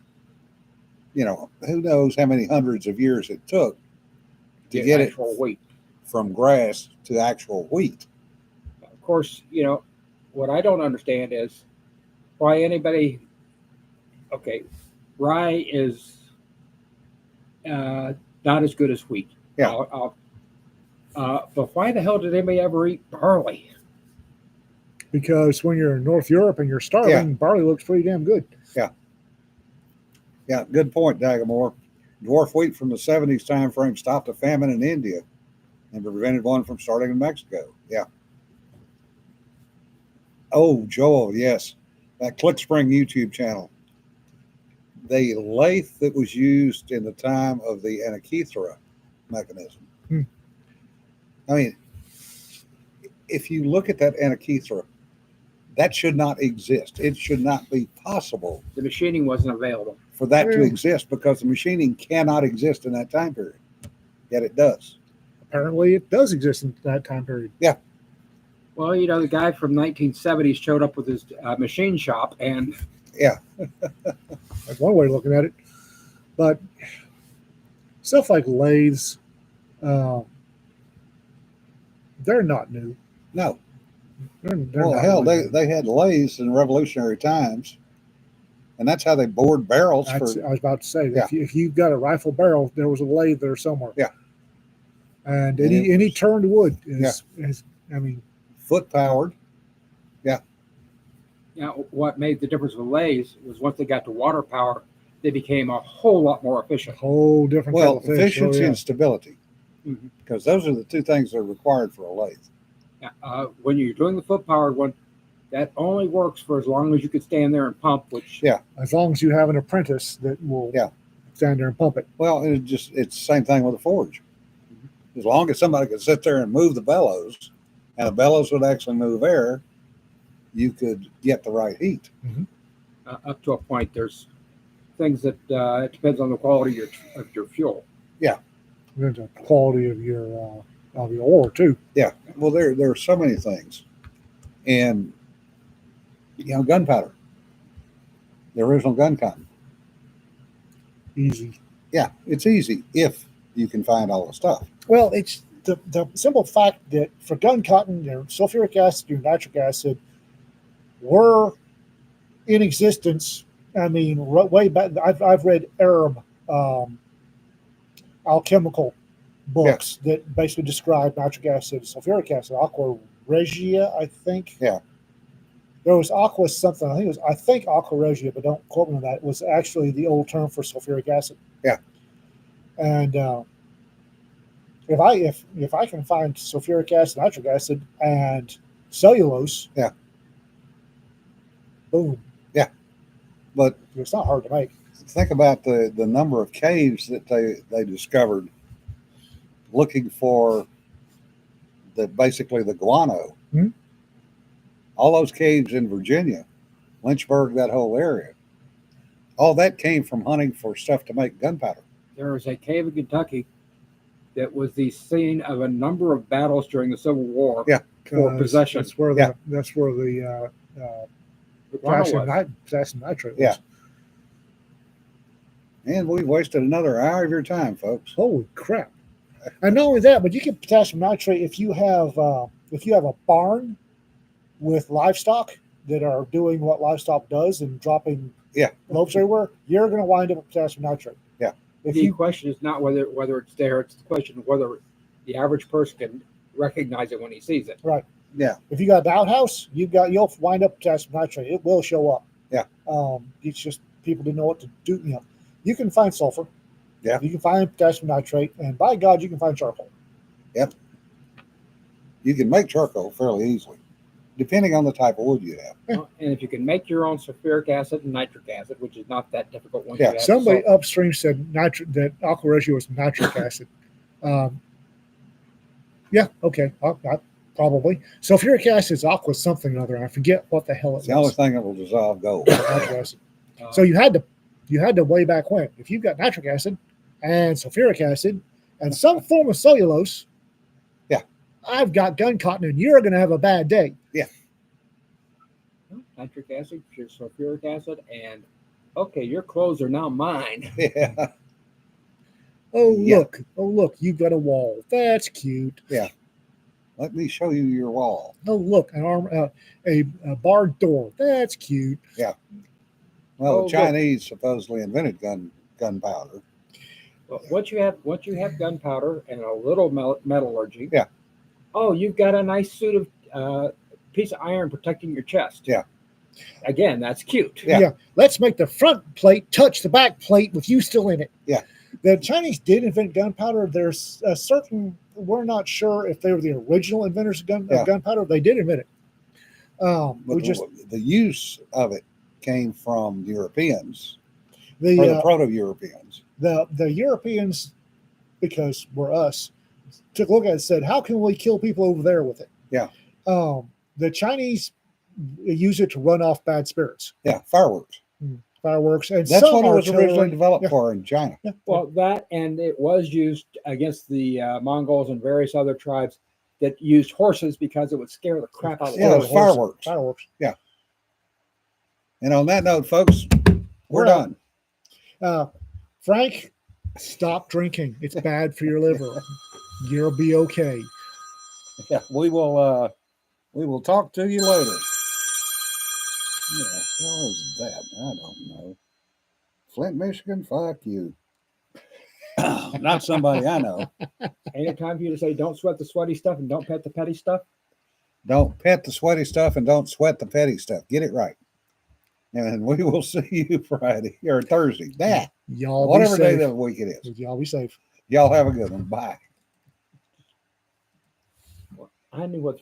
who knows how many hundreds of years it took to get it actual wheat. from grass to actual wheat. Of course, what I don't understand is why anybody. Okay, rye is not as good as wheat. Yeah. But why the hell did anybody ever eat barley? Because when you're in North Europe and you're starving, barley looks pretty damn good. Yeah, good point, Dagamore. Dwarf wheat from the 70s time frame stopped a famine in India and prevented one from starting in Mexico. Yeah. Oh, Joel, yes. That ClickSpring YouTube channel. The lathe that was used in the time of the Antikythera mechanism. I mean, if you look at that Antikythera, that should not exist. It should not be possible The machining wasn't available. for that to exist because the machining cannot exist in that time period. Yet it does. Apparently, it does exist in that time period. Well, you know, the guy from 1970s showed up with his machine shop, and That's one way of looking at it. But stuff like lathes, they're not new. No. They're Well, not hell, really new. they had lathes in revolutionary times, and that's how they bored barrels I was for. about to say, Yeah. if you've got a rifle barrel, there was a lathe there somewhere. Yeah. And And it any was- turned wood is, I mean, Foot powered. you know, what made the difference with lathes was once they got to water power, they became a whole lot more a efficient. whole different Well, kettle of fish. efficiency Oh, yeah. and stability, Mhm. because those are the two things that are required for a lathe. When you're doing the foot powered one, that only works for as long as you can stand there and pump, which Yeah. As long as you have an apprentice that will Yeah. stand there and pump it. Well, it's the same thing with a forge. As long as somebody could sit there and move the bellows, and the bellows would actually move air, you could get the right heat. up to a point, there's things that it depends on the quality of your fuel. There's the quality of your ore too. Well, there are so many things, and gunpowder, the original gun cotton. Easy. Yeah, it's easy if you can find all the stuff. Well, it's the simple fact that for gun cotton, your sulfuric acid, your nitric acid were in existence. I mean, way back. I've read Arab alchemical books that basically describe nitric acid, sulfuric acid, aqua regia, I think. Yeah. There was aqua something. I think aqua regia, but don't quote me on that. It was actually the old term for sulfuric acid. Yeah. And if I can find sulfuric acid, nitric acid, and cellulose, Yeah. boom. But It's not hard to make. think about the number of caves that they discovered looking for basically the guano. Hmm. All those caves in Virginia, Lynchburg, that whole area, all that came from hunting for stuff to make gunpowder. There was a cave in Kentucky that was the scene of a number of battles during the Civil War. Yeah. For 'Cause possession. That's where Yeah. the The guano potassium, was. potassium nitrate was. Yeah. And we've wasted another hour of your time, folks. Holy crap! And not only that, but you get potassium nitrate if you have a barn with livestock that are doing what livestock does and dropping Yeah. loaves everywhere. You're going to wind up with potassium nitrate. Yeah. If The you question is not whether it's there; it's the question of whether the average person can recognize it when he sees it. Yeah. if you got an outhouse, you'll wind up with potassium nitrate. It will show up. Yeah. It's just people didn't know what to do. You can find sulfur. Yeah. You can find potassium nitrate, and by God, you can find charcoal. You can make charcoal fairly easily, depending on the type of wood you have. And if you can make your own sulfuric acid and nitric acid, which is not that difficult once Yeah, you have Somebody salt. upstream said that aqua regia was nitric acid. Yeah, okay, probably. Sulfuric acid is aqua something or other. I forget what the hell It's it the only was. thing that will dissolve gold. Nitric acid. Uh, So you had to way back when. If you've got nitric acid and sulfuric acid and some form of cellulose, Yeah. I've got gun cotton, and you're going to have a bad day. nitric acid, your sulfuric acid, and okay, your clothes are now mine. Yeah. Oh Yeah. look, you've got a wall. That's cute. Let me show you your wall. Oh look, a barred door. That's cute. Well, Oh, the look. Chinese supposedly invented gunpowder. Well, once you have gunpowder and a little metallurgy, Yeah. Oh, you've got a nice suit of piece of iron protecting your chest. Yeah. Again, that's cute. Yeah. Let's make the front plate touch the back plate with you still in it. Yeah. The Chinese did invent gunpowder. There's a certain, we're not sure if they were the original inventors of Yeah. gunpowder. They did invent it. But the use of it came from Europeans, or the the proto-Europeans. Europeans, because we're us, took a look at it and said, how can we kill people over there with it? Yeah. The Chinese use it to run off bad spirits, Yeah, fireworks. fireworks, and That's some what it was artillery. originally developed Yeah. for in China. Yeah. Well, that and it was used against the Mongols and various other tribes that used horses because it would scare the crap out of Yeah, the it was horses. fireworks. Fireworks. And on that note, folks, we're We're out. done. Frank, stop drinking. It's bad for your liver. You'll be okay. Yeah, we will talk to you later. Yeah, what was that? I don't know. Flint, Michigan, fuck you. Not somebody I know. Ain't it time for you to say, don't sweat the sweaty stuff and don't pet the petty stuff? Don't pet the sweaty stuff and don't sweat the petty stuff. Get it right. And we will see you Friday or Thursday. That Y'all whatever be day safe. of the week it is. Y'all be safe. Y'all have a good one. Bye. I knew what